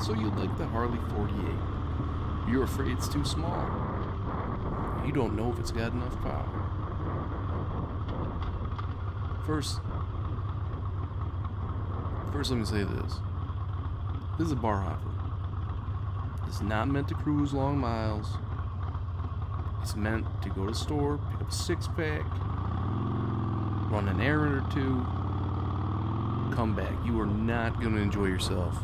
So you like the Harley 48. You're afraid it's too small. You don't know if it's got enough power. First, let me say this. This is a bar hopper. It's not meant to cruise long miles. It's meant to go to the store, pick up a six-pack, run an errand or two, come back. You are not going to enjoy yourself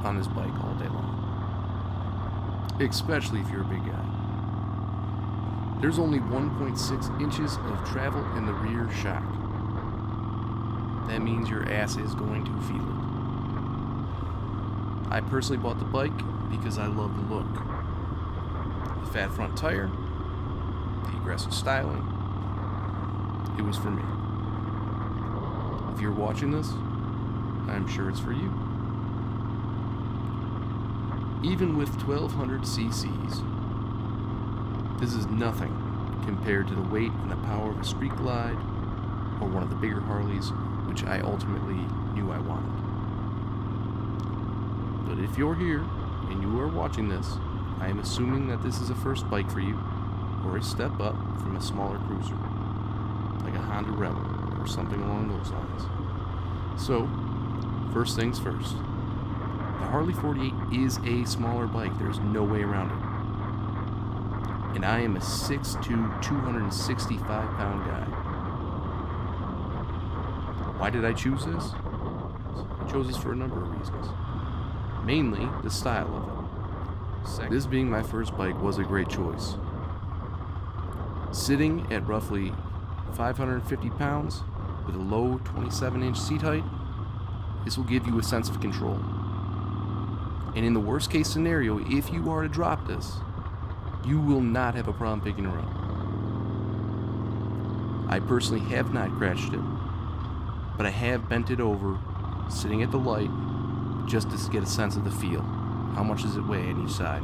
on this bike all day long. Especially if you're a big guy. There's only 1.6 inches of travel in the rear shock. That means your ass is going to feel it. I personally bought the bike because I love the look. The fat front tire, the aggressive styling, it was for me. If you're watching this, I'm sure it's for you. Even with 1200 cc's, this is nothing compared to the weight and the power of a Street Glide or one of the bigger Harleys, which I ultimately knew I wanted. But if you're here and you are watching this, I am assuming that this is a first bike for you, or a step up from a smaller cruiser, like a Honda Rebel or something along those lines. So, first things first. The Harley 48 is a smaller bike. There's no way around it. And I am a 6'2", 265-pound guy. Why did I choose this? I chose this for a number of reasons. Mainly, the style of it. This being my first bike was a great choice. Sitting at roughly 550 pounds with a low 27-inch seat height, this will give you a sense of control. And in the worst case scenario, if you are to drop this, you will not have a problem picking her up. I personally have not crashed it, but I have bent it over, sitting at the light, just to get a sense of the feel. How much does it weigh on each side?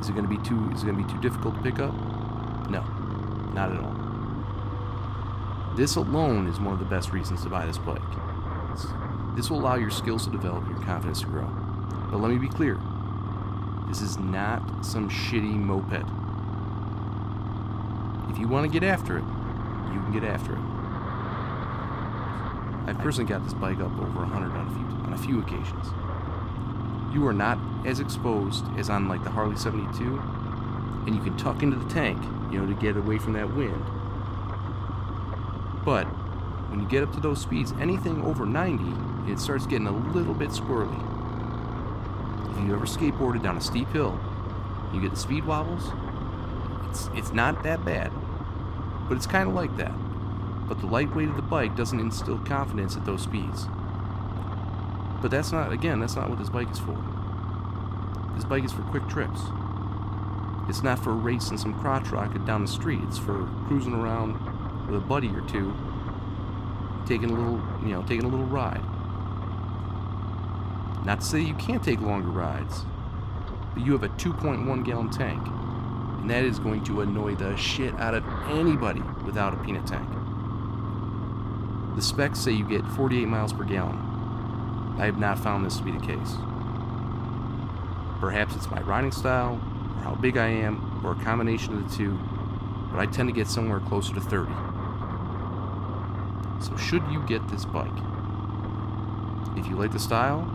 Is it going to be too difficult to pick up? No, not at all. This alone is one of the best reasons to buy this bike. This will allow your skills to develop, your confidence to grow. But let me be clear, this is not some shitty moped. If you want to get after it, you can get after it. I've personally got this bike up over 100 on a few occasions. You are not as exposed as on like the Harley 72, and you can tuck into the tank, to get away from that wind. But when you get up to those speeds, anything over 90, it starts getting a little bit squirrely. If you ever skateboarded down a steep hill, you get the speed wobbles, it's not that bad, but it's kind of like that. But the lightweight of the bike doesn't instill confidence at those speeds. But that's not what this bike is for. This bike is for quick trips. It's not for racing some crotch rocket down the street. It's for cruising around with a buddy or two, taking a little ride. Not to say you can't take longer rides, but you have a 2.1 gallon tank, and that is going to annoy the shit out of anybody without a peanut tank. The specs say you get 48 miles per gallon. I have not found this to be the case. Perhaps it's my riding style, or how big I am, or a combination of the two, but I tend to get somewhere closer to 30. So should you get this bike? If you like the style,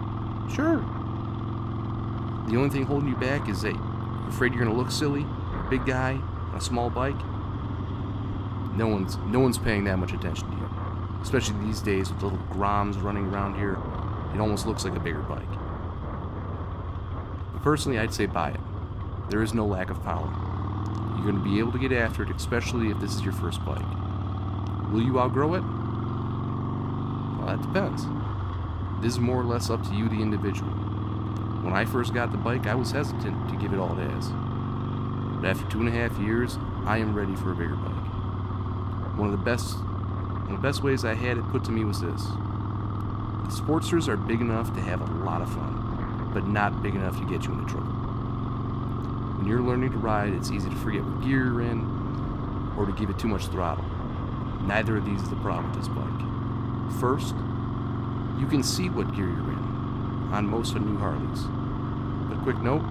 sure. The only thing holding you back is that you're afraid you're going to look silly, you're a big guy on a small bike. No one's paying that much attention to you. Especially these days with little Groms running around here. It almost looks like a bigger bike. But personally, I'd say buy it. There is no lack of power. You're going to be able to get after it, especially if this is your first bike. Will you outgrow it? Well, that depends. This is more or less up to you, the individual. When I first got the bike, I was hesitant to give it all it has. But after 2.5 years, I am ready for a bigger bike. One of the best ways I had it put to me was this. The Sportsters are big enough to have a lot of fun, but not big enough to get you into trouble. When you're learning to ride, it's easy to forget what gear you're in, or to give it too much throttle. Neither of these is the problem with this bike. First, you can see what gear you're in. on most of new Harleys. But quick note,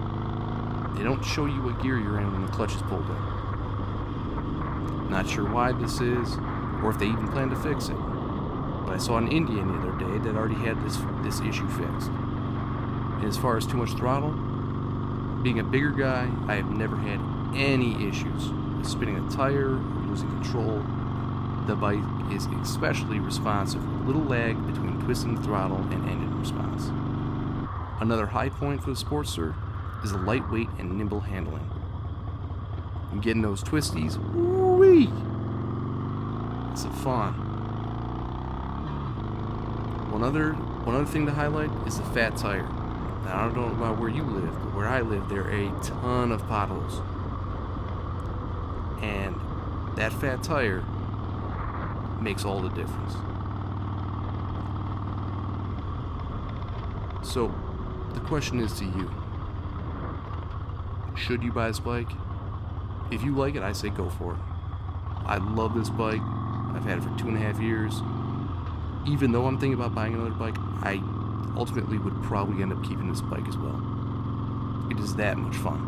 they don't show you what gear you're in when the clutch is pulled in. Not sure why this is, or if they even plan to fix it. But I saw an Indian the other day that already had this issue fixed. And as far as too much throttle, being a bigger guy, I have never had any issues with spinning a tire or losing control. The bike is especially responsive with little lag between twisting the throttle and engine response. Another high point for the Sportster is the lightweight and nimble handling. And getting those twisties, woo-wee! It's a fun. One other thing to highlight is the fat tire. Now, I don't know about where you live, but where I live, there are a ton of potholes. And that fat tire makes all the difference. So, the question is to you. Should you buy this bike? If you like it, I say go for it. I love this bike. I've had it for 2.5 years. Even though I'm thinking about buying another bike, I ultimately would probably end up keeping this bike as well. It is that much fun.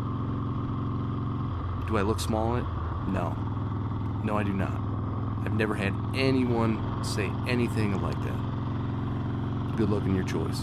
Do I look small in it? No. No, I do not. I've never had anyone say anything like that. Good luck in your choice.